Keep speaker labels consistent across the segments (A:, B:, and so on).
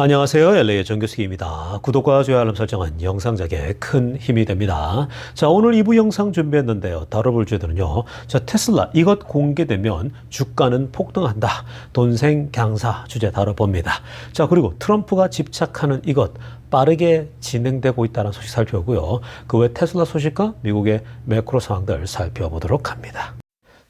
A: 안녕하세요. LA의 정교수기입니다. 구독과 좋아요 알람 설정은 영상 제작에 큰 힘이 됩니다. 자, 오늘 2부 영상 준비했는데요. 다뤄볼 주제는요. 자, 테슬라 이것 공개되면 주가는 폭등한다. 돈생 강사 주제 다뤄봅니다. 자, 그리고 트럼프가 집착하는 이것 빠르게 진행되고 있다는 소식 살펴보고요. 그 외 테슬라 소식과 미국의 매크로 상황들 살펴보도록 합니다.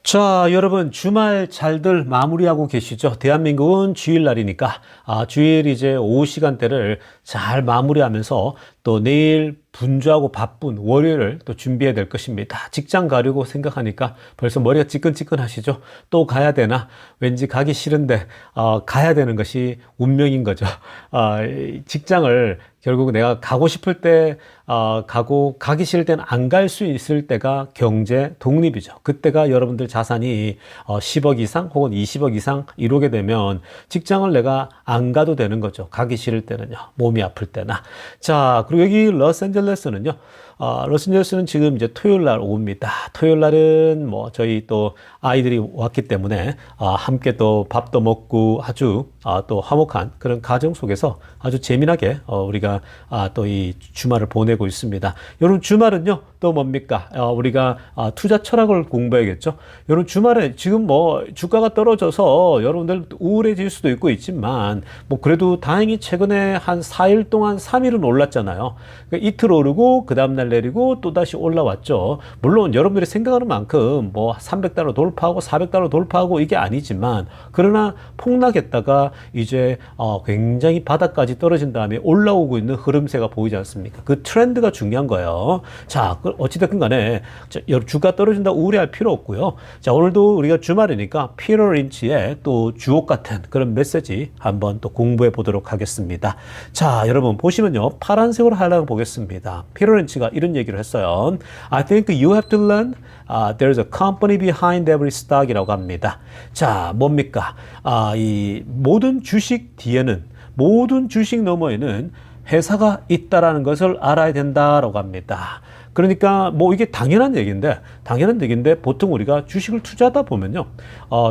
A: 자, 여러분 주말 잘들 마무리하고 계시죠? 대한민국은 주일날이니까 주일 이제 오후 시간대를 잘 마무리하면서 또 내일 분주하고 바쁜 월요일을 또 준비해야 될 것입니다. 직장 가려고 생각하니까 벌써 머리가 찌끈찌끈하시죠? 또 가야 되나? 왠지 가기 싫은데 가야 되는 것이 운명인 거죠. 직장을 결국 내가 가고 싶을 때 가고 가기 싫을 때는 안 갈 수 있을 때가 경제 독립이죠. 그때가 여러분들 자산이 10억 이상 혹은 20억 이상 이루게 되면 직장을 내가 안 가도 되는 거죠. 가기 싫을 때는요. 몸이 아플 때나. 자, 그리고 여기 로스앤젤레스는요. 로스앤젤레스는 지금 이제 토요일 날 오후입니다. 토요일 날은 뭐 저희 또 아이들이 왔기 때문에 함께 또 밥도 먹고 아주 또 화목한 그런 가정 속에서 아주 재미나게 우리가 또 이 주말을 보내고 있습니다. 여러분 주말은요 또 뭡니까? 우리가 투자 철학을 공부해야겠죠. 여러분 주말에 지금 뭐 주가가 떨어져서 여러분들 우울해질 수도 있지만 뭐 그래도 다행히 최근에 한 4일 동안 3일은 올랐잖아요. 그러니까 이틀 오르고 그 다음날 내리고 또 다시 올라왔죠. 물론 여러분들이 생각하는 만큼 뭐 300달러 돌파하고 400달러 돌파하고 이게 아니지만 그러나 폭락했다가 이제 굉장히 바닥까지 떨어진 다음에 올라오고 있는 흐름세가 보이지 않습니까? 그 트렌드가 중요한 거예요. 자, 어찌됐든 간에 주가 떨어진다 우려할 필요 없고요. 자, 오늘도 우리가 주말이니까 피터 린치의 또 주옥 같은 그런 메시지 한번 또 공부해 보도록 하겠습니다. 자, 여러분 보시면요. 파란색으로 하려고 보겠습니다. 피터 린치가 이런 얘기를 했어요. I think you have to learn there's a company behind every stock이라고 합니다. 자, 뭡니까? 이 모든 주식 뒤에는 모든 주식 너머에는 회사가 있다라는 것을 알아야 된다라고 합니다. 그러니까 뭐 이게 당연한 얘기인데 보통 우리가 주식을 투자하다 보면요.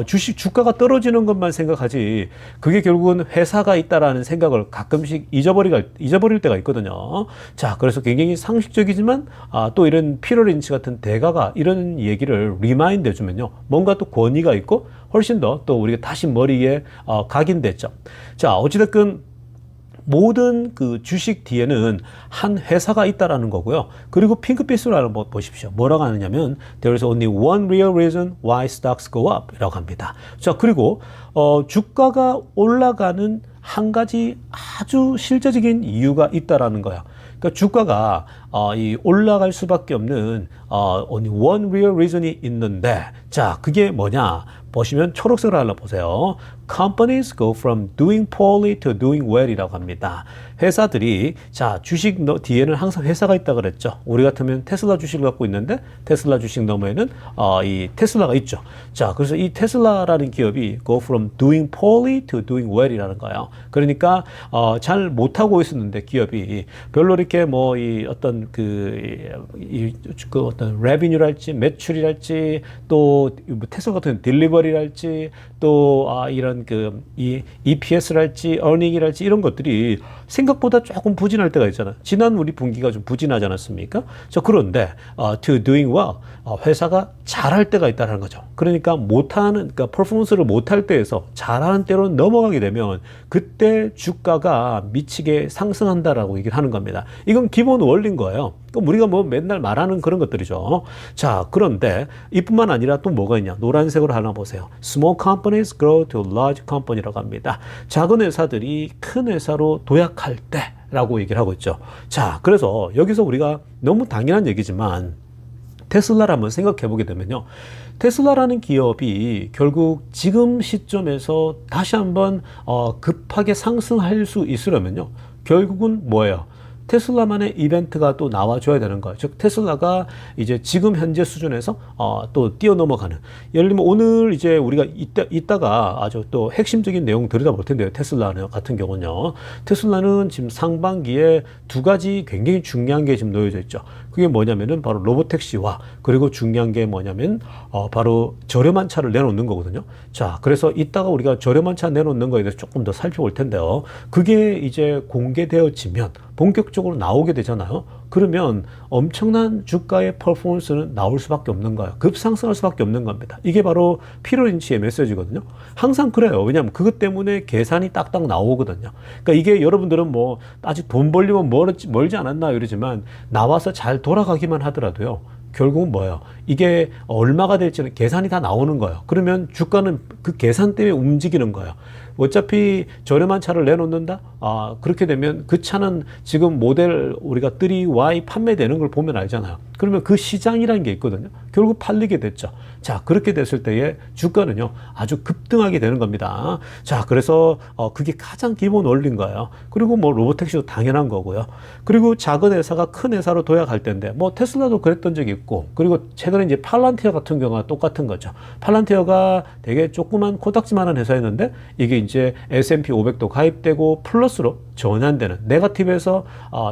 A: 주식 주가가 떨어지는 것만 생각하지 그게 결국은 회사가 있다라는 생각을 가끔씩 잊어버릴 때가 있거든요. 자, 그래서 굉장히 상식적이지만 또 이런 피터 린치 같은 대가가 이런 얘기를 리마인드 해주면요. 뭔가 또 권위가 있고 훨씬 더 또 우리가 다시 머리에 각인됐죠. 자, 어찌됐든 모든 그 주식 뒤에는 한 회사가 있다라는 거고요. 그리고 핑크빛으로 한번 보십시오. 뭐라고 하느냐면 There is only one real reason why stocks go up 이라고 합니다. 자, 그리고 주가가 올라가는 한 가지 아주 실제적인 이유가 있다라는 거예요. 그러니까 주가가 이 올라갈 수밖에 없는 only one real reason이 있는데 자, 그게 뭐냐? 보시면 초록색으로 하나 보세요. Companies go from doing poorly to doing well 이라고 합니다. 회사들이 자, 주식 뒤에는 항상 회사가 있다 그랬죠. 우리 같으면 테슬라 주식을 갖고 있는데 테슬라 주식 너머에는 이 테슬라가 있죠. 자, 그래서 이 테슬라라는 기업이 go from doing poorly to doing well 이라는 거예요. 그러니까 잘 못하고 있었는데 기업이 별로 이렇게 뭐 이 어떤 그 어떤 레비뉴랄지 매출이랄지 또 테슬라 같은 딜리버리랄지 또 이런 이 EPS랄지 어닝이랄지 이런 것들이 생각보다 조금 부진할 때가 있잖아요. 지난 우리 분기가 좀 부진하지 않았습니까? 자, 그런데 to doing well 회사가 잘할 때가 있다는 거죠. 그러니까 퍼포먼스를 못할 때에서 잘하는 때로 넘어가게 되면 그때 주가가 미치게 상승한다라고 얘기를 하는 겁니다. 이건 기본 원리인 거예요. 그럼 우리가 뭐 맨날 말하는 그런 것들이죠. 자, 그런데 이뿐만 아니라 또 뭐가 있냐? 노란색으로 하나 보세요. Small companies grow to large company라고 합니다. 작은 회사들이 큰 회사로 도약할 때라고 얘기를 하고 있죠. 자, 그래서 여기서 우리가 너무 당연한 얘기지만 테슬라를 한번 생각해 보게 되면요. 테슬라라는 기업이 결국 지금 시점에서 다시 한번 급하게 상승할 수 있으려면요. 결국은 뭐예요? 테슬라만의 이벤트가 또 나와줘야 되는 거예요. 즉 테슬라가 이제 지금 현재 수준에서 또 뛰어넘어가는. 예를 들면 오늘 이제 우리가 이따가 아주 또 핵심적인 내용 들여다볼 텐데요. 테슬라 같은 경우는요. 테슬라는 지금 상반기에 두 가지 굉장히 중요한 게 지금 놓여져 있죠. 그게 뭐냐면은 바로 로보택시와 그리고 중요한 게 뭐냐면 바로 저렴한 차를 내놓는 거거든요. 자, 그래서 이따가 우리가 저렴한 차 내놓는 거에 대해서 조금 더 살펴볼 텐데요. 그게 이제 공개되어지면 본격적으로 나오게 되잖아요. 그러면 엄청난 주가의 퍼포먼스는 나올 수밖에 없는 거예요. 급상승할 수밖에 없는 겁니다. 이게 바로 피터 린치의 메시지거든요. 항상 그래요. 왜냐하면 그것 때문에 계산이 딱딱 나오거든요. 그러니까 이게 여러분들은 뭐 아직 돈 벌려면 멀지 않았나 이러지만 나와서 잘 돌아가기만 하더라도요. 결국은 뭐예요? 이게 얼마가 될지는 계산이 다 나오는 거예요. 그러면 주가는 그 계산 때문에 움직이는 거예요. 어차피 저렴한 차를 내놓는다? 그렇게 되면 그 차는 지금 모델 우리가 3Y 판매되는 걸 보면 알잖아요. 그러면 그 시장이라는 게 있거든요. 결국 팔리게 됐죠. 자, 그렇게 됐을 때에 주가는요, 아주 급등하게 되는 겁니다. 자, 그래서 그게 가장 기본 원리인 거예요. 그리고 뭐 로보택시도 당연한 거고요. 그리고 작은 회사가 큰 회사로 도약할 텐데, 뭐 테슬라도 그랬던 적이 있고, 그리고 최근에 이제 팔란티어 같은 경우가 똑같은 거죠. 팔란티어가 되게 조그만 코딱지만한 회사였는데, 이게 이제 S&P 500도 가입되고 플러스로 전환되는, 네거티브에서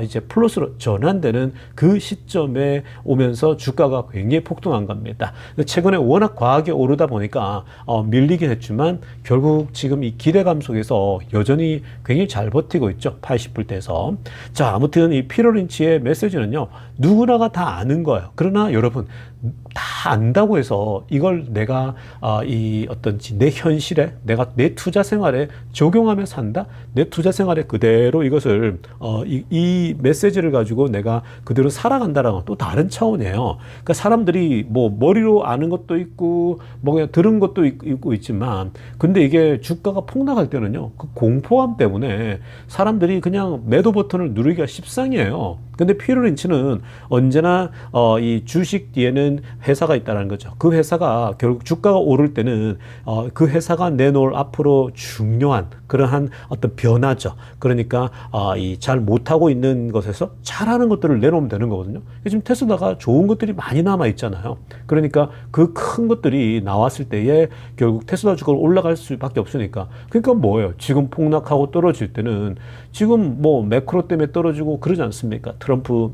A: 이제 플러스로 전환되는 그 시점에 오면서 주가가 굉장히 폭등한 겁니다. 최근에 워낙 과하게 오르다 보니까 밀리긴 했지만 결국 지금 이 기대감 속에서 여전히 굉장히 잘 버티고 있죠. 80불대에서. 자, 아무튼 이 피터 린치의 메시지는요, 누구나가 다 아는 거예요. 그러나 여러분, 다 안다고 해서 이걸 내가 이 어떤 내 현실에, 내가 내 투자 생활에 적용하며 산다? 내 투자 생활에 그대로 이것을 이 메시지를 가지고 내가 그대로 살아간다라는 건 또 다른 차원이에요. 그러니까 사람들이 뭐 머리로 아는 것도 있고 뭐 그냥 들은 것도 있고 있지만, 근데 이게 주가가 폭락할 때는요, 그 공포감 때문에 사람들이 그냥 매도 버튼을 누르기가 십상이에요. 근데 피터 린치는 언제나 이 주식 뒤에는 회사가 있다는 거죠. 그 회사가 결국 주가가 오를 때는 그 회사가 내놓을 앞으로 중요한 그러한 어떤 변화죠. 그러니까 이 잘 못하고 있는 것에서 잘하는 것들을 내놓으면 되는 거거든요. 지금 테슬라가 좋은 것들이 많이 남아 있잖아요. 그러니까 그 큰 것들이 나왔을 때에 결국 테슬라 주가가 올라갈 수밖에 없으니까. 그러니까 뭐예요? 지금 폭락하고 떨어질 때는 지금 뭐 매크로 때문에 떨어지고 그러지 않습니까? 트럼프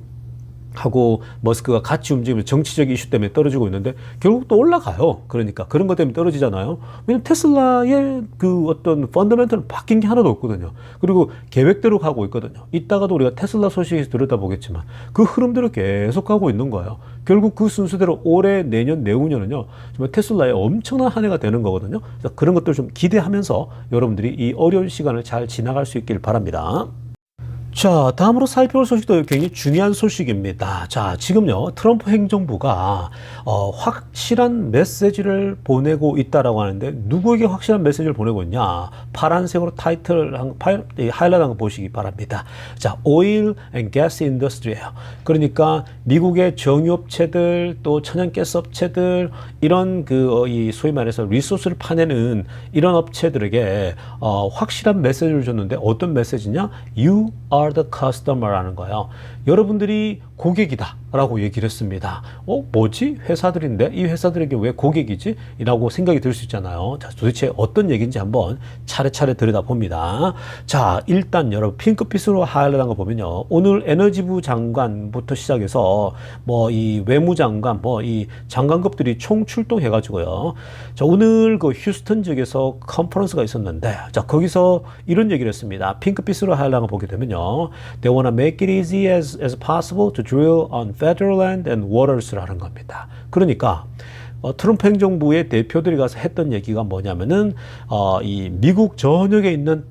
A: 하고 머스크가 같이 움직이면 정치적 이슈 때문에 떨어지고 있는데 결국 또 올라가요. 그러니까 그런 것 때문에 떨어지잖아요. 왜냐면 테슬라의 그 어떤 펀더멘털은 바뀐 게 하나도 없거든요. 그리고 계획대로 가고 있거든요. 이따가도 우리가 테슬라 소식에서 들여다보겠지만 그 흐름대로 계속 가고 있는 거예요. 결국 그 순서대로 올해, 내년, 내후년은요, 정말 테슬라의 엄청난 한 해가 되는 거거든요. 그래서 그런 것들 좀 기대하면서 여러분들이 이 어려운 시간을 잘 지나갈 수 있길 바랍니다. 자, 다음으로 살펴볼 소식도 굉장히 중요한 소식입니다. 자, 지금요, 트럼프 행정부가 확실한 메시지를 보내고 있다라고 하는데, 누구에게 확실한 메시지를 보내고 있냐? 파란색으로 하이라이트한 거 보시기 바랍니다. 자, 오일 앤 가스 인더스트리예요. 그러니까 미국의 정유업체들, 또 천연가스 업체들, 이런 이 소위 말해서 리소스를 파내는 이런 업체들에게 확실한 메시지를 줬는데, 어떤 메시지냐? You are the customer라는 거예요. 여러분들이 고객이다 라고 얘기를 했습니다. 뭐지? 회사들인데 이 회사들에게 왜 고객이지? 라고 생각이 들 수 있잖아요. 자, 도대체 어떤 얘기인지 한번 차례차례 들여다봅니다. 자, 일단 여러분 핑크빛으로 하이라이트한 거 보면요, 오늘 에너지부 장관부터 시작해서 뭐 이 외무장관, 뭐 이 장관급들이 총 출동해 가지고요, 자, 오늘 그 휴스턴 지역에서 컨퍼런스가 있었는데, 자, 거기서 이런 얘기를 했습니다. 핑크빛으로 하이라이트한 거 보게 되면요, they wanna make it easy as possible to drill on federal land and waters라는 겁니다. 그러니까 트럼프 행정부의 대표들이 가서 했던 얘기가 뭐냐면은 이 미국 전역에 있는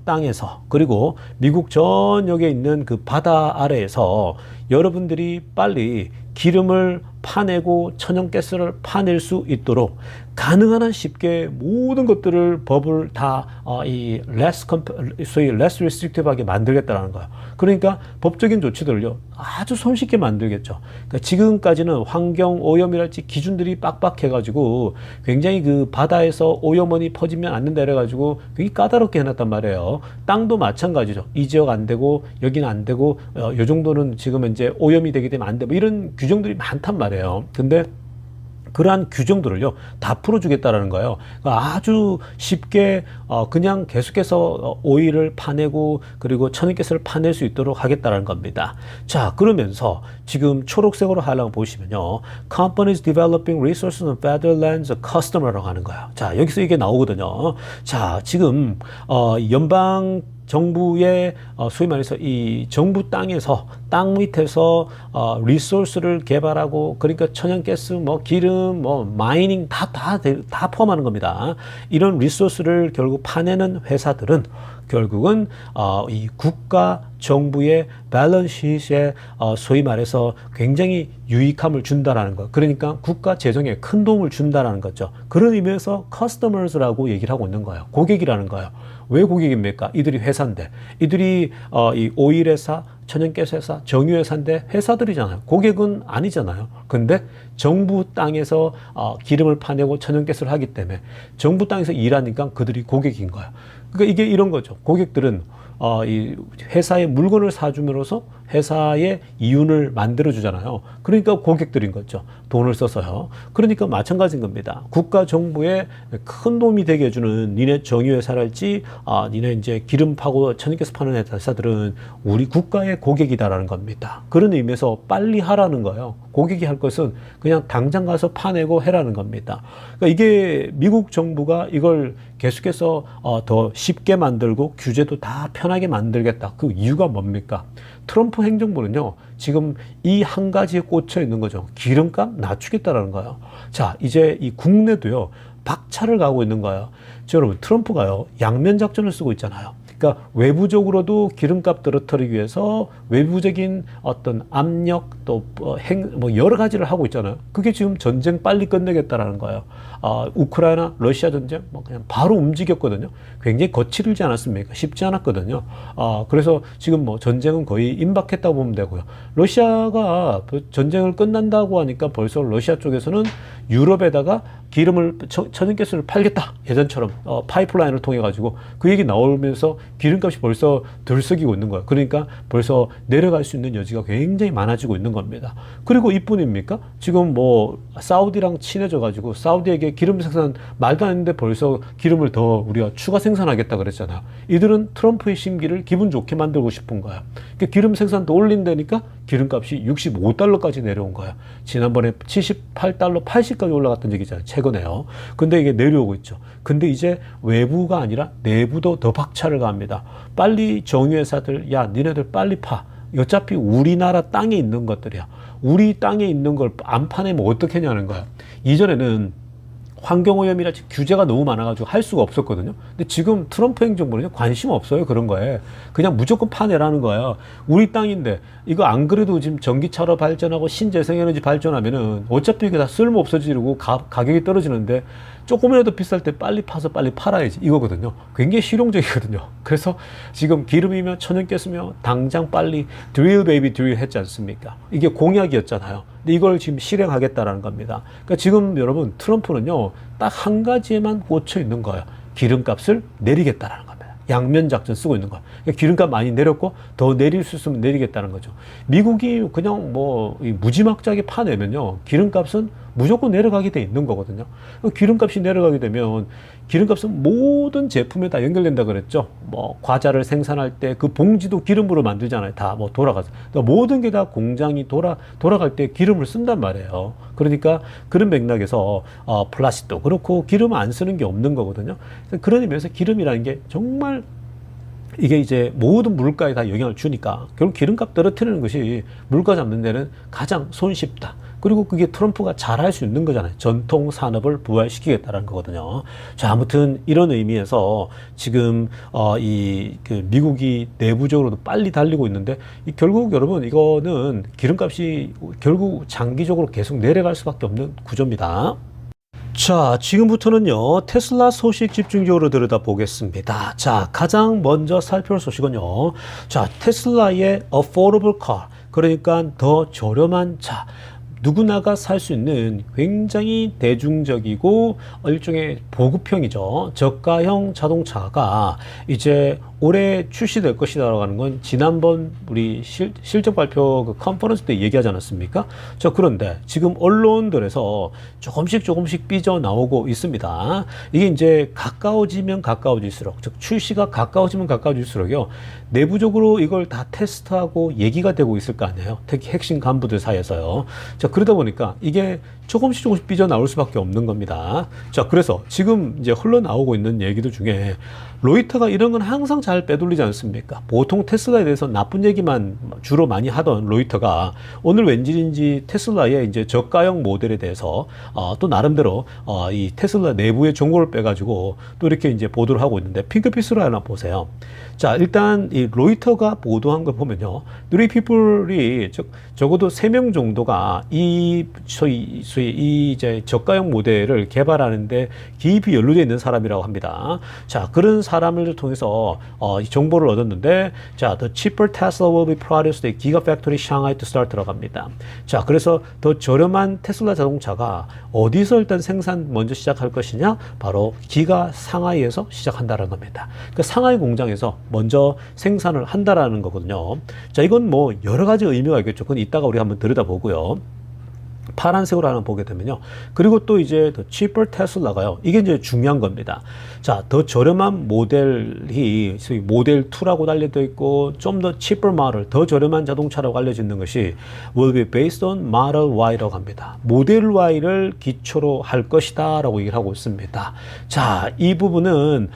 A: 땅에서, 그리고 미국 전역에 있는 그 바다 아래에서 여러분들이 빨리 기름을 파내고 천연가스를 파낼 수 있도록 가능한 한 쉽게 모든 것들을 법을 다 소위 less restrictive하게 만들겠다는 거예요. 그러니까 법적인 조치들을요, 아주 손쉽게 만들겠죠. 그러니까 지금까지는 환경 오염이랄지 기준들이 빡빡해가지고 굉장히 그 바다에서 오염원이 퍼지면 안 된다 이래가지고 굉장히 까다롭게 해놨단 말이에요. 땅도 마찬가지죠. 이 지역 안 되고 여기는 안 되고 요 정도는 지금 이제 오염이 되게 되면 안 되고 이런 규정들이 많단 말이에요. 근데 그러한 규정들을요 다 풀어주겠다라는 거예요. 그러니까 아주 쉽게 그냥 계속해서 오일을 파내고 그리고 천연가스를 파낼 수 있도록 하겠다라는 겁니다. 자, 그러면서 지금 초록색으로 하려고 보시면요, companies developing resources on federal lands a customer라고 하는 거예요. 자, 여기서 이게 나오거든요. 자, 지금 연방 정부의 소위 말해서 이 정부 땅에서 땅 밑에서 리소스를 개발하고 그러니까 천연가스 뭐 기름 뭐 마이닝 다 포함하는 겁니다. 이런 리소스를 결국 파내는 회사들은 결국은 이 국가 정부의 밸런스시트에 소위 말해서 굉장히 유익함을 준다라는 거. 그러니까 국가 재정에 큰 도움을 준다라는 거죠. 그런 의미에서 커스터머즈라고 얘기를 하고 있는 거예요. 고객이라는 거예요. 왜 고객입니까? 이들이 회사인데, 이들이 이 오일 회사, 천연가스 회사, 정유 회사인데 회사들이잖아요. 고객은 아니잖아요. 근데 정부 땅에서 기름을 파내고 천연가스를 하기 때문에 정부 땅에서 일하니까 그들이 고객인 거예요. 그러니까 이게 이런 거죠. 고객들은 이 회사에 물건을 사줌으로써 회사의 이윤을 만들어 주잖아요. 그러니까 고객들인 거죠. 돈을 써서요. 그러니까 마찬가지인 겁니다. 국가 정부에 큰 도움이 되게 해주는 니네 정유 회사랄지 니네 이제 기름 파고 천연가스 파는 회사들은 우리 국가의 고객이다라는 겁니다. 그런 의미에서 빨리 하라는 거예요. 고객이 할 것은 그냥 당장 가서 파내고 해라는 겁니다. 그러니까 이게 미국 정부가 이걸 계속해서 더 쉽게 만들고 규제도 다 편하게 만들겠다. 그 이유가 뭡니까? 트럼프 행정부는요, 지금 이 한 가지에 꽂혀 있는 거죠. 기름값 낮추겠다라는 거예요. 자, 이제 이 국내도요, 박차를 가고 있는 거예요. 여러분, 트럼프가요, 양면 작전을 쓰고 있잖아요. 그러니까 외부적으로도 기름값 떨어뜨리기 위해서 외부적인 어떤 압력 또 뭐 여러 가지를 하고 있잖아요. 그게 지금 전쟁 빨리 끝내겠다라는 거예요. 우크라이나 러시아 전쟁 뭐 그냥 바로 움직였거든요. 굉장히 거칠지 않았습니까? 쉽지 않았거든요. 그래서 지금 뭐 전쟁은 거의 임박했다고 보면 되고요. 러시아가 전쟁을 끝난다고 하니까 벌써 러시아 쪽에서는 유럽에다가 기름을 천연가스를 팔겠다, 예전처럼 파이프라인을 통해 가지고 그 얘기 나오면서 기름값이 벌써 들썩이고 있는 거예요. 그러니까 벌써 내려갈 수 있는 여지가 굉장히 많아지고 있는 겁니다. 그리고 이뿐입니까? 지금 뭐 사우디랑 친해져 가지고 사우디에게 기름 생산 말도 안 했는데 벌써 기름을 더 우리가 추가 생산하겠다 그랬잖아요. 이들은 트럼프의 심기를 기분 좋게 만들고 싶은 거야. 그러니까 기름 생산도 올린다니까 기름값이 65달러까지 내려온 거야. 지난번에 78달러, 80까지 올라갔던 적이잖아요. 최근에요. 근데 이게 내려오고 있죠. 근데 이제 외부가 아니라 내부도 더 박차를 가합니다. 빨리 정유회사들, 야, 니네들 빨리 파. 어차피 우리나라 땅에 있는 것들이야. 우리 땅에 있는 걸 안 파내면 어떻게 하냐는 거야. 이전에는 환경오염이라든지 규제가 너무 많아가지고 할 수가 없었거든요. 근데 지금 트럼프 행정부는 관심 없어요. 그런 거에. 그냥 무조건 파내라는 거야. 우리 땅인데 이거 안 그래도 지금 전기차로 발전하고 신재생에너지 발전하면은 어차피 이게 다 쓸모 없어지고 가격이 떨어지는데 조금이라도 비쌀 때 빨리 파서 빨리 팔아야지 이거거든요. 굉장히 실용적이거든요. 그래서 지금 기름이며 천연가스며 당장 빨리 드릴 베이비 드릴 했지 않습니까? 이게 공약이었잖아요. 근데 이걸 지금 실행하겠다라는 겁니다. 그러니까 지금 여러분 트럼프는요, 딱 한 가지에만 꽂혀 있는 거예요. 기름값을 내리겠다라는 겁니다. 양면 작전 쓰고 있는 거예요. 그러니까 기름값 많이 내렸고 더 내릴 수 있으면 내리겠다는 거죠. 미국이 그냥 뭐 무지막지하게 파내면요, 기름값은 무조건 내려가게 돼 있는 거거든요. 기름값이 내려가게 되면 기름값은 모든 제품에 다 연결된다 그랬죠. 뭐 과자를 생산할 때 그 봉지도 기름으로 만들잖아요. 다 뭐 돌아가서. 그러니까 모든 게 다 공장이 돌아갈 때 기름을 쓴단 말이에요. 그러니까 그런 맥락에서 플라스틱도 그렇고 기름 안 쓰는 게 없는 거거든요. 그런 의미에서 기름이라는 게 정말 이게 이제 모든 물가에 다 영향을 주니까 결국 기름값 떨어뜨리는 것이 물가 잡는 데는 가장 손쉽다. 그리고 그게 트럼프가 잘할 수 있는 거잖아요. 전통 산업을 부활시키겠다는 거거든요. 자, 아무튼 이런 의미에서 지금 그 미국이 내부적으로도 빨리 달리고 있는데 결국 여러분 이거는 기름값이 결국 장기적으로 계속 내려갈 수밖에 없는 구조입니다. 자, 지금부터는요, 테슬라 소식 집중적으로 들여다보겠습니다. 자, 가장 먼저 살펴볼 소식은요, 자, 테슬라의 affordable car, 그러니까 더 저렴한 차, 누구나가 살 수 있는 굉장히 대중적이고 일종의 보급형이죠. 저가형 자동차가 이제 올해 출시될 것이다라고 하는 건 지난번 우리 실적 발표 그 컨퍼런스 때 얘기하지 않았습니까? 자, 그런데 지금 언론들에서 조금씩 삐져나오고 있습니다. 이게 이제 가까워지면 가까워질수록, 즉 출시가 가까워지면 가까워질수록요, 내부적으로 이걸 다 테스트하고 얘기가 되고 있을 거 아니에요. 특히 핵심 간부들 사이에서요. 자, 그러다 보니까 이게 조금씩 삐져나올 수밖에 없는 겁니다. 자, 그래서 지금 이제 흘러나오고 있는 얘기들 중에 로이터가 이런 건 항상 잘 빼돌리지 않습니까? 보통 테슬라에 대해서 나쁜 얘기만 주로 많이 하던 로이터가 오늘 왠지인지 테슬라의 이제 저가형 모델에 대해서 또 나름대로 이 테슬라 내부의 정보를 빼가지고 또 이렇게 이제 보도를 하고 있는데, 핑크피스로 하나 보세요. 자, 일단 이 로이터가 보도한 걸 보면요, 누리피플이 적어도 3명 정도가 소위 이 이제 저가형 모델을 개발하는데 깊이 연루되어 있는 사람이라고 합니다. 자, 그런 사람을 통해서 이 정보를 얻었는데, 자, the cheaper Tesla will be produced at Gigafactory Shanghai to start 들어갑니다. 자, 그래서 더 저렴한 테슬라 자동차가 어디서 일단 생산 먼저 시작할 것이냐? 바로 기가 상하이에서 시작한다는 겁니다. 그 상하이 공장에서 먼저 생산을 한다라는 거거든요. 자, 이건 뭐 여러 가지 의미가 있겠죠. 그건 이따가 우리 한번 들여다보고요. 파란색으로 하나 보게 되면요. 그리고 또 이제 더 cheaper 테슬라가요. 이게 이제 중요한 겁니다. 자, 더 저렴한 모델이 소위 모델 2라고 달려져 있고, 좀 더 cheaper model, 더 저렴한 자동차라고 알려져 있는 것이 will be based on Model Y라고 합니다. 모델 Y를 기초로 할 것이다 라고 얘기를 하고 있습니다. 자, 이 부분은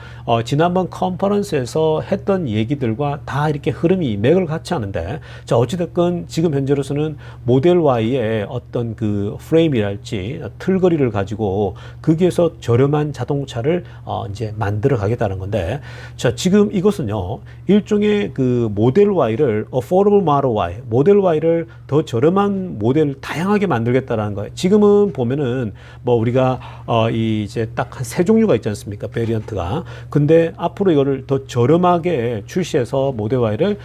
A: 지난번 컨퍼런스에서 했던 얘기들과 다 이렇게 흐름이 맥을 같이 하는데, 자, 어찌됐건 지금 현재로서는 모델 Y의 어떤 그 프레임이랄지 틀거리를 가지고 거기에서 저렴한 자동차를 이제 만들어 가겠다는 건데, 자, 지금 이것은요, 일종의 그 모델 Y를 affordable model Y, 모델 Y를 더 저렴한 모델 다양하게 만들겠다라는 거예요. 지금은 보면은 뭐 우리가 이제 딱 한 3종류가 있지 않습니까? 베리언트가. 근데 앞으로 이거를 더 저렴하게 출시해서 모델 Y를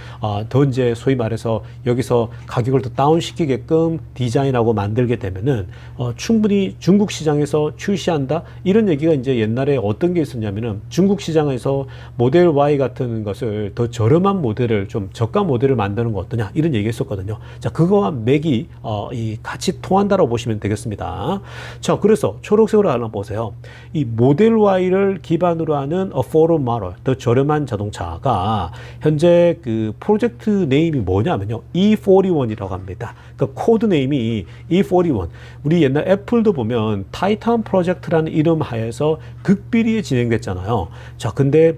A: 더 이제 소위 말해서 여기서 가격을 더 다운시키게끔 디자인하고 만들게 되면은 충분히 중국 시장에서 출시한다, 이런 얘기가 이제 옛날에 어떤 게 있었냐면은 중국 시장에서 모델 Y 같은 것을 더 저렴한 모델을, 좀 저가 모델을 만드는 거 어떠냐, 이런 얘기 했었거든요. 자, 그거와 맥이 이 같이 통한다라고 보시면 되겠습니다. 자, 그래서 초록색으로 하나 보세요. 이 모델 Y를 기반으로 하는 affordable model, 더 저렴한 자동차가 현재 그 프로젝트 네임이 뭐냐면요, E41이라고 합니다. 그 코드 네임이 E41. 우리 옛날 애플도 보면 타이탄 프로젝트라는 이름 하에서 극비리에 진행됐잖아요. 자, 근데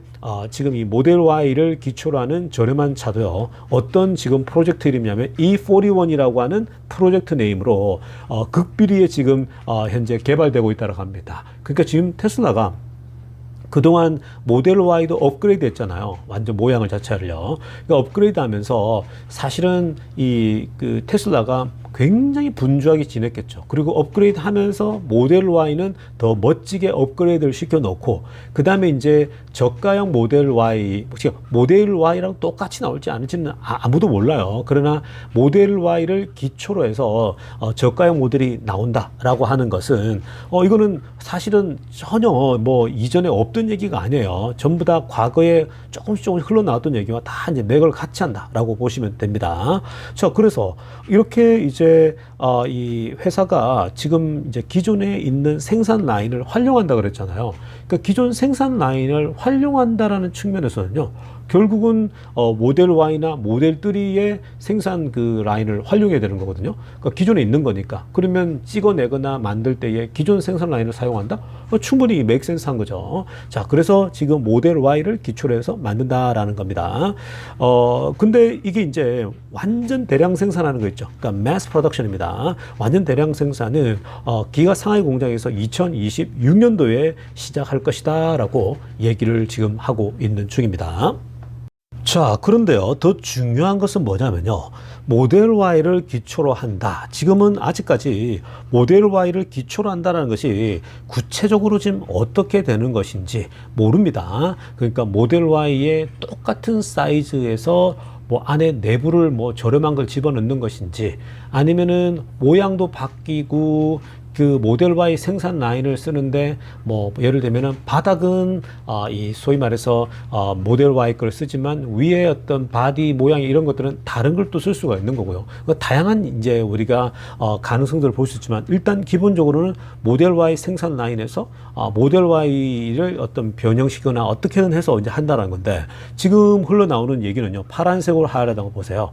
A: 지금 이 모델 Y를 기초로 하는 저렴한 차도요, 어떤 지금 프로젝트 이름이냐면 E41이라고 하는 프로젝트 네임으로 극비리에 지금 현재 개발되고 있다고 합니다. 그러니까 지금 테슬라가 그동안 모델 Y도 업그레이드 했잖아요. 완전 모양을 자체를요. 그러니까 업그레이드 하면서 사실은 그 테슬라가 굉장히 분주하게 지냈겠죠. 그리고 업그레이드 하면서 모델 Y는 더 멋지게 업그레이드를 시켜놓고, 그 다음에 이제 저가형 모델 Y, 모델 Y랑 똑같이 나올지 않을지는 아무도 몰라요. 그러나 모델 Y를 기초로 해서 저가형 모델이 나온다라고 하는 것은 이거는 사실은 전혀 뭐 이전에 없던 얘기가 아니에요. 전부 다 과거에 조금씩 흘러나왔던 얘기와 다 이제 맥을 같이 한다라고 보시면 됩니다. 자, 그래서 이렇게 이제 이 회사가 지금 이제 기존에 있는 생산 라인을 활용한다 그랬잖아요. 그러니까 기존 생산 라인을 활용한다라는 측면에서는요, 결국은 모델 Y나 모델 3의 생산 그 라인을 활용해야 되는 거거든요. 그러니까 기존에 있는 거니까. 그러면 찍어내거나 만들 때에 기존 생산 라인을 사용한다? 충분히 맥센스한 거죠. 자, 그래서 지금 모델 Y를 기초로 해서 만든다라는 겁니다. 근데 이게 이제 완전 대량 생산하는 거 있죠. 그러니까 mass production입니다. 완전 대량 생산은 기가 상하이 공장에서 2026년도에 시작할 것이다라고 얘기를 지금 하고 있는 중입니다. 자, 그런데요, 더 중요한 것은 뭐냐면요, 모델 Y를 기초로 한다. 지금은 아직까지 모델 Y를 기초로 한다는 것이 구체적으로 지금 어떻게 되는 것인지 모릅니다. 그러니까 모델 Y의 똑같은 사이즈에서 뭐 안에 내부를 뭐 저렴한 걸 집어넣는 것인지, 아니면은 모양도 바뀌고 그 모델 Y 생산 라인을 쓰는데 뭐 예를 들면은 바닥은 이 소위 말해서 모델 Y 걸 쓰지만 위에 어떤 바디 모양 이런 것들은 다른 걸 또 쓸 수가 있는 거고요. 다양한 이제 우리가 가능성들을 볼 수 있지만 일단 기본적으로는 모델 Y 생산 라인에서 모델 Y를 어떤 변형시키거나 어떻게든 해서 이제 한다는 건데 지금 흘러나오는 얘기는요. 파란색으로 하얀다고 보세요.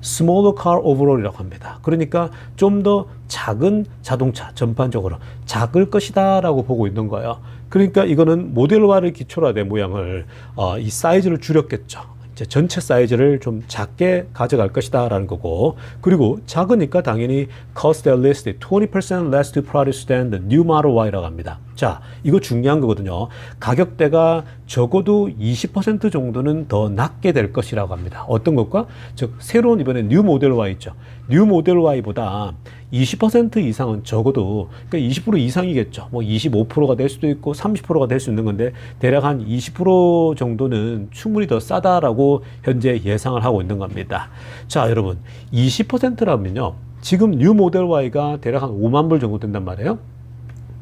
A: smaller car overall이라고 합니다. 그러니까 좀 더 작은 자동차 전반적으로 작을 것이다 라고 보고 있는 거예요. 그러니까 이거는 모델 Y를 기초로 된 모양을 이 사이즈를 줄였겠죠. 이제 전체 사이즈를 좀 작게 가져갈 것이다 라는 거고, 그리고 작으니까 당연히 cost at least 20% less to produce than the new Model Y라고 합니다. 자, 이거 중요한 거거든요. 가격대가 적어도 20% 정도는 더 낮게 될 것이라고 합니다. 어떤 것과? 즉 새로운 이번에 뉴 모델 Y 있죠. 뉴 모델 Y보다 20% 이상은 적어도, 그러니까 20% 이상이겠죠. 뭐 25%가 될 수도 있고 30%가 될 수 있는 건데 대략 한 20% 정도는 충분히 더 싸다라고 현재 예상을 하고 있는 겁니다. 자, 여러분 20%라면요. 지금 뉴 모델 Y가 대략 한 5만 불 정도 된단 말이에요.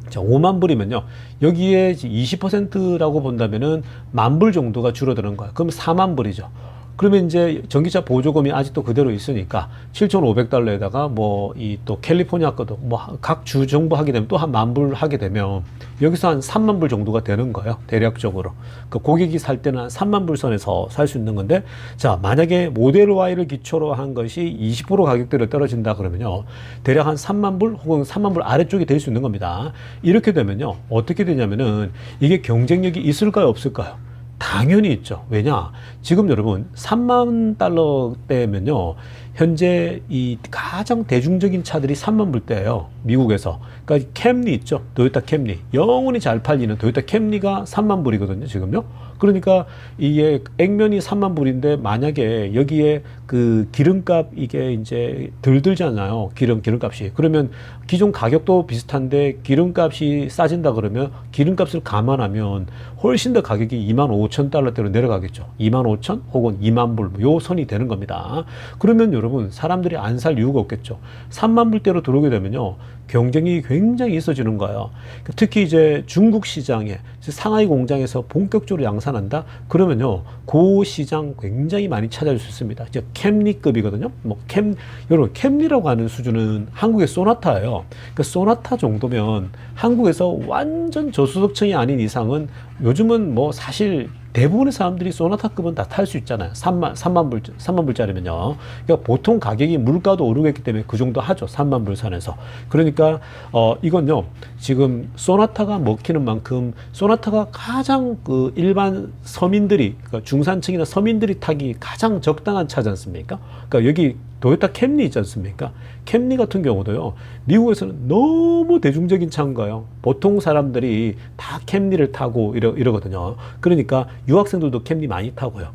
A: 자, 5만 불이면요. 여기에 20%라고 본다면은 10,000불 정도가 줄어드는 거야. 그럼 4만 불이죠. 그러면 이제 전기차 보조금이 아직도 그대로 있으니까 7,500달러에다가 뭐 이 또 캘리포니아 거도 뭐 각 주 정부 하게 되면 또 한 10,000불 하게 되면 여기서 한 3만 불 정도가 되는 거예요. 대략적으로. 그 고객이 살 때는 한 3만 불 선에서 살 수 있는 건데, 자, 만약에 모델 Y를 기초로 한 것이 20% 가격대로 떨어진다 그러면요. 대략 한 3만 불 혹은 3만 불 아래쪽이 될 수 있는 겁니다. 이렇게 되면요. 어떻게 되냐면은 이게 경쟁력이 있을까요, 없을까요? 당연히 있죠. 왜냐? 지금 여러분 3만 달러대면요. 현재 이 가장 대중적인 차들이 3만 불대예요. 미국에서. 그러니까 캠리 있죠. 토요타 캠리. 영원히 잘 팔리는 토요타 캠리가 3만 불이거든요. 지금요. 그러니까 이게 액면이 3만 불인데 만약에 여기에 그 기름값 이게 이제 덜 들잖아요. 기름값이. 그러면 기존 가격도 비슷한데 기름값이 싸진다 그러면 기름값을 감안하면 훨씬 더 가격이 25,000달러대로 내려가겠죠. 25,000 혹은 2만 불, 요 선이 되는 겁니다. 그러면 여러분 사람들이 안 살 이유가 없겠죠. 3만 불대로 들어오게 되면요. 경쟁이 굉장히 있어지는 거예요. 특히 이제 중국 시장에 상하이 공장에서 본격적으로 양산한다? 그러면요. 그 시장 굉장히 많이 찾아줄 수 있습니다. 이제 캠리급이거든요. 여러분 캠리라고 하는 수준은 한국의 소나타예요. 그러니까 소나타 정도면 한국에서 완전 저소득층이 아닌 이상은 요즘은 뭐 사실 대부분의 사람들이 소나타급은 다 탈 수 있잖아요. 3만 불짜리면요. 그러니까 보통 가격이 물가도 오르겠기 때문에 그 정도 하죠. 3만 불 선에서. 그러니까, 이건요. 지금 소나타가 먹히는 만큼 소나타가 가장 그 일반 서민들이, 그러니까 중산층이나 서민들이 타기 가장 적당한 차지 않습니까? 그러니까 여기 토요타 캠리 있지 않습니까? 캠리 같은 경우도요, 미국에서는 너무 대중적인 차인 거예요. 보통 사람들이 다 캠리를 타고 이러거든요. 그러니까 유학생들도 캠리 많이 타고요.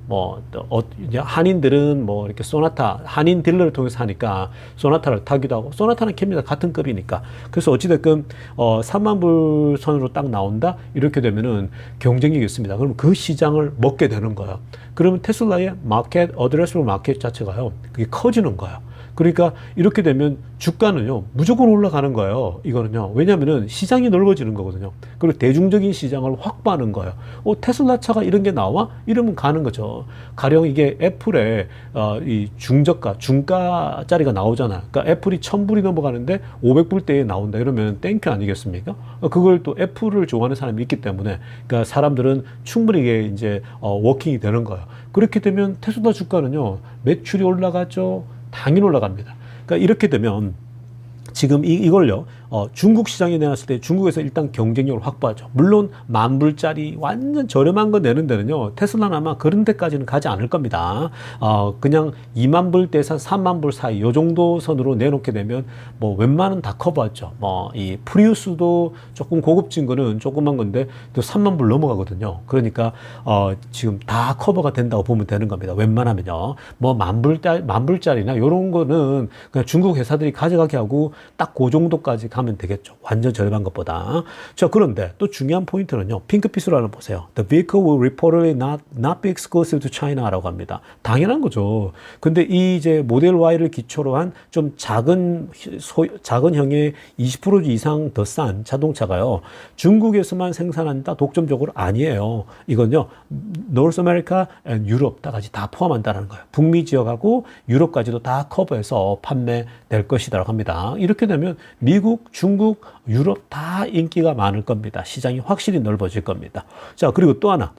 A: 한인들은 뭐 이렇게 소나타, 한인 딜러를 통해서 하니까 소나타를 타기도 하고, 소나타는 캠리가 같은 급이니까. 그래서 어찌됐든, 3만 불 선으로 딱 나온다? 이렇게 되면은 경쟁력이 있습니다. 그럼 그 시장을 먹게 되는 거예요. 그러면 테슬라의 마켓, 어드레스블 마켓 자체가요, 그게 커지는 거예요. 그러니까 이렇게 되면 주가는요 무조건 올라가는 거예요. 이거는요. 왜냐면은 시장이 넓어지는 거거든요. 그리고 대중적인 시장을 확보하는 거예요. 테슬라 차가 이런 게 나와? 이러면 가는 거죠. 가령 이게 애플의 이 중가짜리가 나오잖아요. 그러니까 애플이 1,000불이 넘어가는데 500불대에 나온다 이러면 땡큐 아니겠습니까? 그걸 또 애플을 좋아하는 사람이 있기 때문에, 그러니까 사람들은 충분히 이게 이제 워킹이 되는 거예요. 그렇게 되면 테슬라 주가는요 매출이 올라가죠. 당연히 올라갑니다. 그러니까 이렇게 되면 지금 이걸요, 중국 시장에 내놨을 때 중국에서 일단 경쟁력을 확보하죠. 물론 10,000불짜리 완전 저렴한 거 내는 데는요, 테슬라는 아마 그런 데까지는 가지 않을 겁니다. 그냥 2만 불대에서 3만 불 사이, 요 정도 선으로 내놓게 되면, 뭐, 웬만은 다 커버하죠. 이 프리우스도 조금 고급진 거는 조그만 건데, 또 3만 불 넘어가거든요. 그러니까, 지금 다 커버가 된다고 보면 되는 겁니다. 웬만하면요. 뭐, 10,000불짜리나 요런 거는 그냥 중국 회사들이 가져가게 하고, 딱 그 정도까지 가면 되겠죠. 완전 저렴한 것보다. 자, 그런데 또 중요한 포인트는요. 핑크빛으로 하나 보세요. The vehicle will reportedly not be exclusive to China라고 합니다. 당연한 거죠. 근데 이 이제 모델 Y를 기초로 한 좀 작은 형의 20% 이상 더 싼 자동차가요. 중국에서만 생산한다 독점적으로 아니에요. 이건요. 노스 아메리카, 유럽 다 같이 다 포함한다는 거예요. 북미 지역하고 유럽까지도 다 커버해서 판매될 것이라고 합니다. 이렇게 되면 미국, 중국, 유럽 다 인기가 많을 겁니다. 시장이 확실히 넓어질 겁니다. 자, 그리고 또 하나.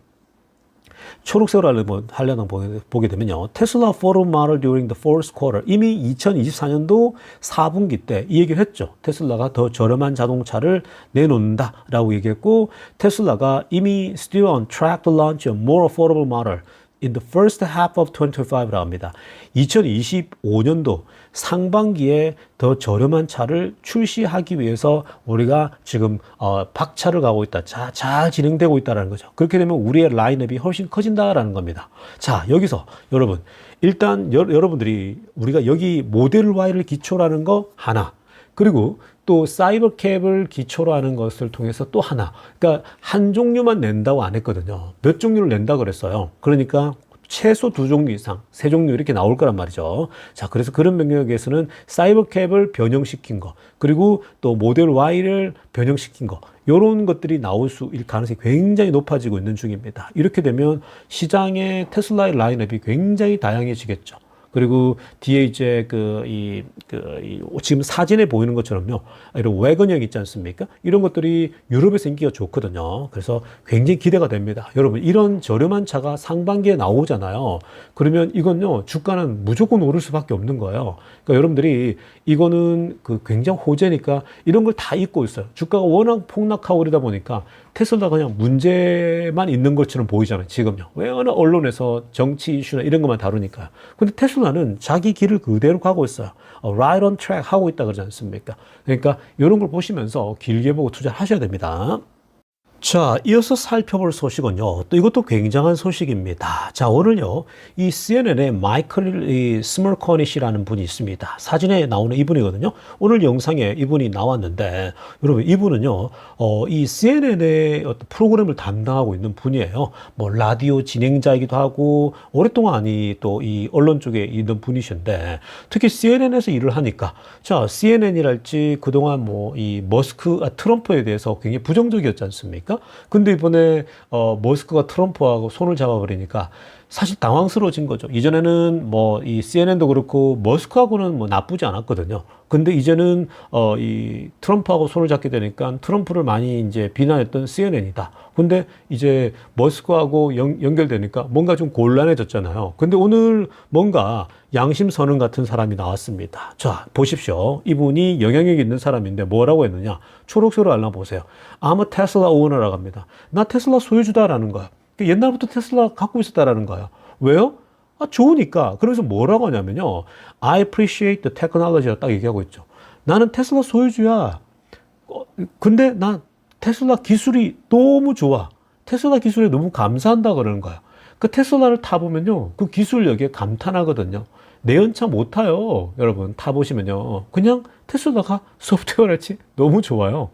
A: 초록색으로 하려면 보게 되면요. 테슬라 Photo Model during the fourth quarter. 이미 2024년도 4분기 때 이 얘기를 했죠. 테슬라가 더 저렴한 자동차를 내놓는다라고 얘기했고, 테슬라가 이미 still on track to launch a more affordable model in the first half of 2025라고 합니다. 2025년도 상반기에 더 저렴한 차를 출시하기 위해서 우리가 지금 박차를 가고 있다. 잘 진행되고 있다는 거죠. 그렇게 되면 우리의 라인업이 훨씬 커진다라는 겁니다. 자, 여기서 여러분 일단 여러분들이 우리가 여기 모델 Y를 기초로 하는 거 하나, 그리고 또 사이버캡을 기초로 하는 것을 통해서 또 하나. 그러니까 한 종류만 낸다고 안 했거든요. 몇 종류를 낸다 그랬어요. 그러니까 최소 2종류 이상, 3종류 이렇게 나올 거란 말이죠. 자, 그래서 그런 영역에서는 사이버캡을 변형시킨 거, 그리고 또 모델 Y를 변형시킨 거, 이런 것들이 나올 가능성이 굉장히 높아지고 있는 중입니다. 이렇게 되면 시장의 테슬라의 라인업이 굉장히 다양해지겠죠. 그리고 뒤에 이제 지금 사진에 보이는 것처럼요. 이런 wägon형 있지 않습니까? 이런 것들이 유럽에서 인기가 좋거든요. 그래서 굉장히 기대가 됩니다. 여러분, 이런 저렴한 차가 상반기에 나오잖아요. 그러면 이건요, 주가는 무조건 오를 수밖에 없는 거예요. 그러니까 여러분들이 이거는 굉장히 호재니까 이런 걸 다 잊고 있어요. 주가가 워낙 폭락하고 그러다 보니까 테슬라 그냥 문제만 있는 것처럼 보이잖아요. 지금요. 왜 어느 언론에서 정치 이슈나 이런 것만 다루니까요. 근데 테슬라는 자기 길을 그대로 가고 있어요. Right on track 하고 있다 그러지 않습니까? 그러니까 이런 걸 보시면서 길게 보고 투자하셔야 됩니다. 자, 이어서 살펴볼 소식은요. 또 이것도 굉장한 소식입니다. 자, 오늘요. 이 CNN의 마이클 스몰커닛이라는 분이 있습니다. 사진에 나오는 이분이거든요. 오늘 영상에 이분이 나왔는데, 여러분, 이분은요. 이 CNN의 어떤 프로그램을 담당하고 있는 분이에요. 뭐 라디오 진행자이기도 하고 오랫동안 또 이 언론 쪽에 있는 분이신데, 특히 CNN에서 일을 하니까, 자, CNN이랄지 그동안 뭐 이 트럼프에 대해서 굉장히 부정적이었지 않습니까? 근데 이번에 머스크가 트럼프하고 손을 잡아버리니까 사실 당황스러워진 거죠. 이전에는 뭐 이 CNN도 그렇고 머스크하고는 뭐 나쁘지 않았거든요. 근데 이제는 이 트럼프하고 손을 잡게 되니까 트럼프를 많이 이제 비난했던 CNN이다. 근데 이제 머스크하고 연결되니까 뭔가 좀 곤란해졌잖아요. 근데 오늘 뭔가 양심선언 같은 사람이 나왔습니다. 자, 보십시오. 이분이 영향력 있는 사람인데 뭐라고 했느냐. 초록색으로 알아보세요. I'm a Tesla owner라고 합니다. 나 테슬라 소유주다라는 거야. 옛날부터 테슬라 갖고 있었다라는 거야. 왜요? 좋으니까. 그래서 뭐라고 하냐면요. I appreciate the technology라고 딱 얘기하고 있죠. 나는 테슬라 소유주야. 근데 난 테슬라 기술이 너무 좋아. 테슬라 기술에 너무 감사한다 그러는 거야. 그 테슬라를 타보면요. 그 기술력에 감탄하거든요. 내연차 못 타요. 여러분 타보시면요. 그냥 테슬라가 소프트웨어랄지 너무 좋아요.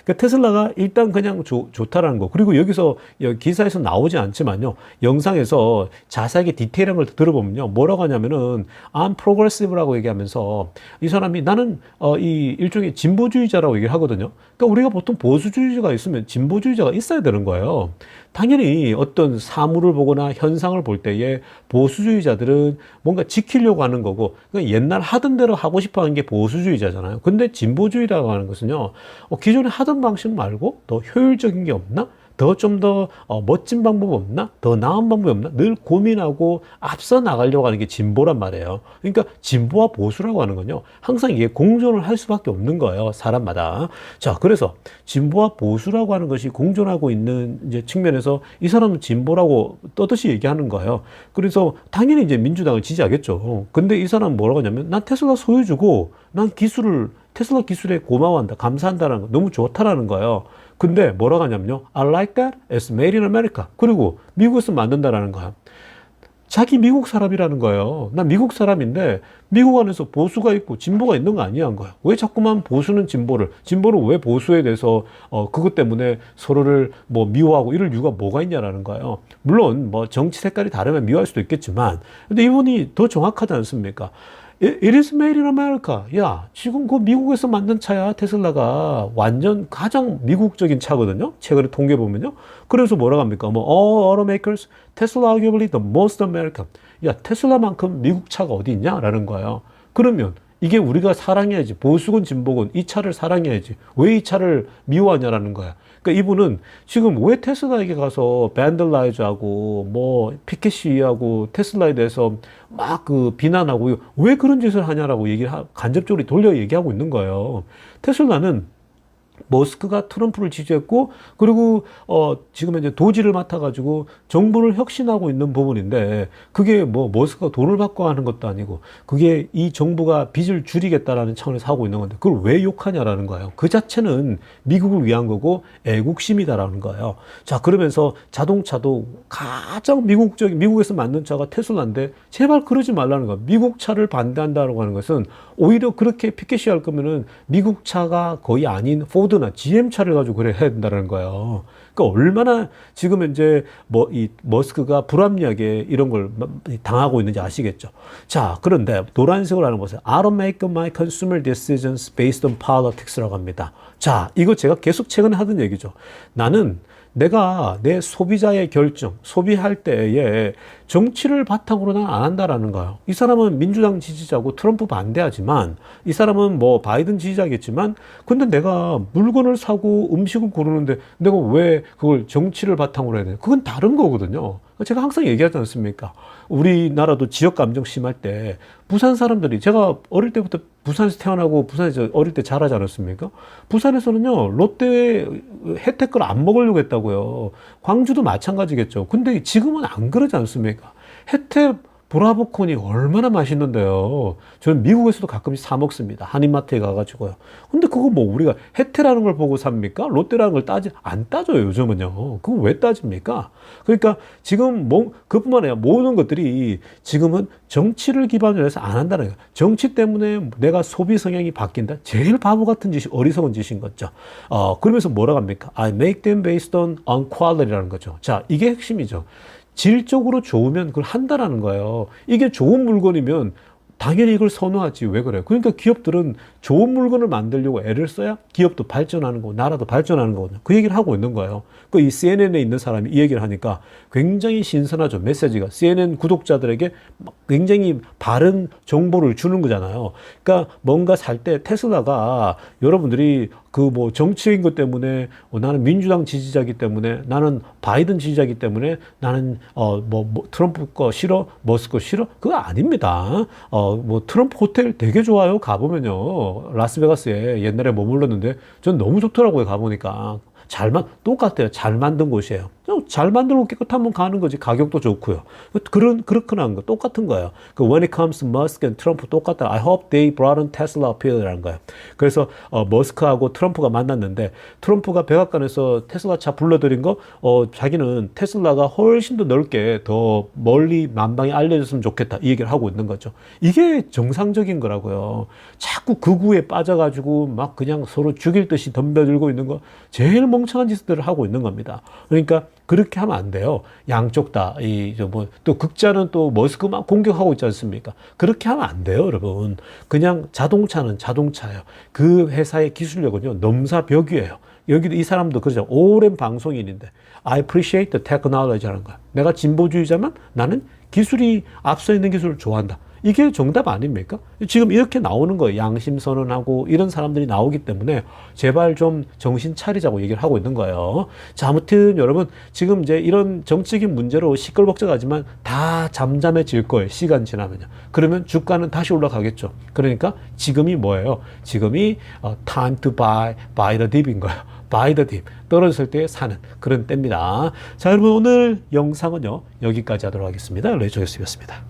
A: 그러니까 테슬라가 일단 그냥 좋다라는 거. 그리고 여기서 기사에서 나오지 않지만요. 영상에서 자세하게 디테일한 걸 들어보면요. 뭐라고 하냐면은 I'm progressive라고 얘기하면서 이 사람이 나는 이 일종의 진보주의자라고 얘기를 하거든요. 그러니까 우리가 보통 보수주의자가 있으면 진보주의자가 있어야 되는 거예요. 당연히 어떤 사물을 보거나 현상을 볼 때에 보수주의자들은 뭔가 지키려고 하는 거고, 그러니까 옛날 하던 대로 하고 싶어 하는 게 보수주의자잖아요. 근데 진보주의라고 하는 것은요, 기존에 하던 방식 말고 더 효율적인 게 없나? 더 좀 더 멋진 방법 없나? 더 나은 방법이 없나? 늘 고민하고 앞서 나가려고 하는 게 진보란 말이에요. 그러니까 진보와 보수라고 하는 건요, 항상 이게 공존을 할 수밖에 없는 거예요. 사람마다. 자, 그래서 진보와 보수라고 하는 것이 공존하고 있는 이제 측면에서 이 사람은 진보라고 떠듯이 얘기하는 거예요. 그래서 당연히 이제 민주당을 지지하겠죠. 근데 이 사람은 뭐라고 하냐면, 난 테슬라 소유주고 난 테슬라 기술에 고마워한다, 감사한다라는 거, 너무 좋다라는 거예요. 근데 뭐라고 하냐면요. I like that. It's made in America. 그리고 미국에서 만든다라는 거야. 자기 미국 사람이라는 거예요. 나 미국 사람인데 미국 안에서 보수가 있고 진보가 있는 거 아니야 한 거야. 왜 자꾸만 보수는 진보는 왜 보수에 대해서 그것 때문에 서로를 뭐 미워하고 이럴 이유가 뭐가 있냐라는 거예요. 물론 뭐 정치 색깔이 다르면 미워할 수도 있겠지만, 근데 이분이 더 정확하지 않습니까? It is made in America. 야, 지금 그 미국에서 만든 차야. 테슬라가 완전 가장 미국적인 차거든요. 최근에 통계 보면요. 그래서 뭐라고 합니까? 뭐, all automakers, Tesla arguably the most American. 야, 테슬라만큼 미국 차가 어디 있냐? 라는 거예요. 그러면 이게 우리가 사랑해야지. 보수건 진보건 이 차를 사랑해야지. 왜 이 차를 미워하냐라는 거야. 그러니까 이분은 지금 왜 테슬라에게 가서 밴들라이즈하고 뭐 피켓 시위하고 테슬라에 대해서 막 그 비난하고 왜 그런 짓을 하냐라고 얘기를 간접적으로 돌려 얘기하고 있는 거예요. 테슬라는 머스크가 트럼프를 지지했고, 그리고 지금 이제 도지를 맡아가지고 정부를 혁신하고 있는 부분인데, 그게 뭐 머스크가 돈을 받고 하는 것도 아니고, 그게 이 정부가 빚을 줄이겠다라는 차원에서 하고 있는 건데, 그걸 왜 욕하냐라는 거예요. 그 자체는 미국을 위한 거고 애국심이다라는 거예요. 자, 그러면서 자동차도 가장 미국에서 만든 차가 테슬라인데, 제발 그러지 말라는 거예요. 미국 차를 반대한다라고 하는 것은 오히려 그렇게 피켓이 할 거면은 미국 차가 거의 아닌 포드나 GM 차를 가지고 그래 해야 된다는 거예요. 그러니까 얼마나 지금 이제 뭐 이 머스크가 불합리하게 이런 걸 당하고 있는지 아시겠죠. 자, 그런데 노란색으로 하는 것은 I don't make my consumer decisions based on politics라고 합니다. 자, 이거 제가 계속 최근에 하던 얘기죠. 나는 내가 내 소비자의 결정, 소비할 때에 정치를 바탕으로 난 안 한다라는 거예요. 이 사람은 민주당 지지자고 트럼프 반대하지만, 이 사람은 뭐 바이든 지지자겠지만, 근데 내가 물건을 사고 음식을 고르는데 내가 왜 그걸 정치를 바탕으로 해야 돼? 그건 다른 거거든요. 제가 항상 얘기하지 않습니까? 우리나라도 지역 감정 심할 때 부산 사람들이, 제가 어릴 때부터 부산에서 태어나고 부산에서 어릴 때 자라지 않았습니까? 부산에서는요, 롯데 혜택 걸 안 먹으려고 했다고요. 광주도 마찬가지겠죠. 근데 지금은 안 그러지 않습니까? 혜택 브라보콘이 얼마나 맛있는데요. 저는 미국에서도 가끔씩 사 먹습니다. 한인마트에 가가지고요. 근데 그거 뭐 우리가 혜태라는 걸 보고 삽니까? 롯데라는 걸 안 따져요, 요즘은요. 그거 왜 따집니까? 그러니까 지금 그뿐만 아니라 모든 것들이 지금은 정치를 기반으로 해서 안 한다는 거예요. 정치 때문에 내가 소비 성향이 바뀐다? 제일 바보 같은 짓이, 어리석은 짓인 거죠. 그러면서 뭐라고 합니까? I make them based on quality라는 거죠. 자, 이게 핵심이죠. 질적으로 좋으면 그걸 한다라는 거예요. 이게 좋은 물건이면 당연히 이걸 선호하지. 왜 그래요? 그러니까 기업들은 좋은 물건을 만들려고 애를 써야 기업도 발전하는 거고 나라도 발전하는 거거든요. 그 얘기를 하고 있는 거예요. 그 이 CNN에 있는 사람이 이 얘기를 하니까 굉장히 신선하죠. 메시지가. CNN 구독자들에게 굉장히 바른 정보를 주는 거잖아요. 그러니까 뭔가 살 때 테슬라가 여러분들이 그 뭐 정치인 것 때문에 나는 민주당 지지자이기 때문에 나는 바이든 지지자이기 때문에 나는 뭐 트럼프 거 싫어, 머스크 거 싫어, 그거 아닙니다. 뭐 트럼프 호텔 되게 좋아요. 가보면요, 라스베가스에 옛날에 머물렀는데 전 너무 좋더라고요. 가보니까 똑같아요. 잘 만든 곳이에요. 잘 만들고 깨끗하면 가는 거지. 가격도 좋고요. 그렇구나 하는 거 똑같은 거예요. 그 when it comes to Musk and 트럼프 똑같다. I hope they brought in Tesla appeal이라는 거예요. 그래서 머스크하고 트럼프가 만났는데 트럼프가 백악관에서 테슬라 차 불러들인 거 자기는 테슬라가 훨씬 더 넓게 더 멀리 만방에 알려졌으면 좋겠다. 이 얘기를 하고 있는 거죠. 이게 정상적인 거라고요. 자꾸 극우에 빠져가지고 막 그냥 서로 죽일 듯이 덤벼들고 있는 거 제일 멍청한 짓들을 하고 있는 겁니다. 그러니까 그렇게 하면 안 돼요. 양쪽 다. 또 극자는 또 머스크 막 공격하고 있지 않습니까? 그렇게 하면 안 돼요, 여러분. 그냥 자동차는 자동차예요. 그 회사의 기술력은요, 넘사벽이에요. 여기도 이 사람도 그러죠. 오랜 방송인인데, I appreciate the technology라는 거야. 내가 진보주의자면 나는 기술이 앞서 있는 기술을 좋아한다. 이게 정답 아닙니까? 지금 이렇게 나오는 거예요. 양심 선언하고 이런 사람들이 나오기 때문에 제발 좀 정신 차리자고 얘기를 하고 있는 거예요. 자, 아무튼 여러분 지금 이제 이런 정치적인 문제로 시끌벅적하지만 다 잠잠해질 거예요. 시간 지나면요. 그러면 주가는 다시 올라가겠죠. 그러니까 지금이 뭐예요? 지금이 time to buy the dip인 거예요. buy the dip. 떨어졌을 때 사는 그런 때입니다. 자, 여러분 오늘 영상은요, 여기까지 하도록 하겠습니다. 레이저였습니다.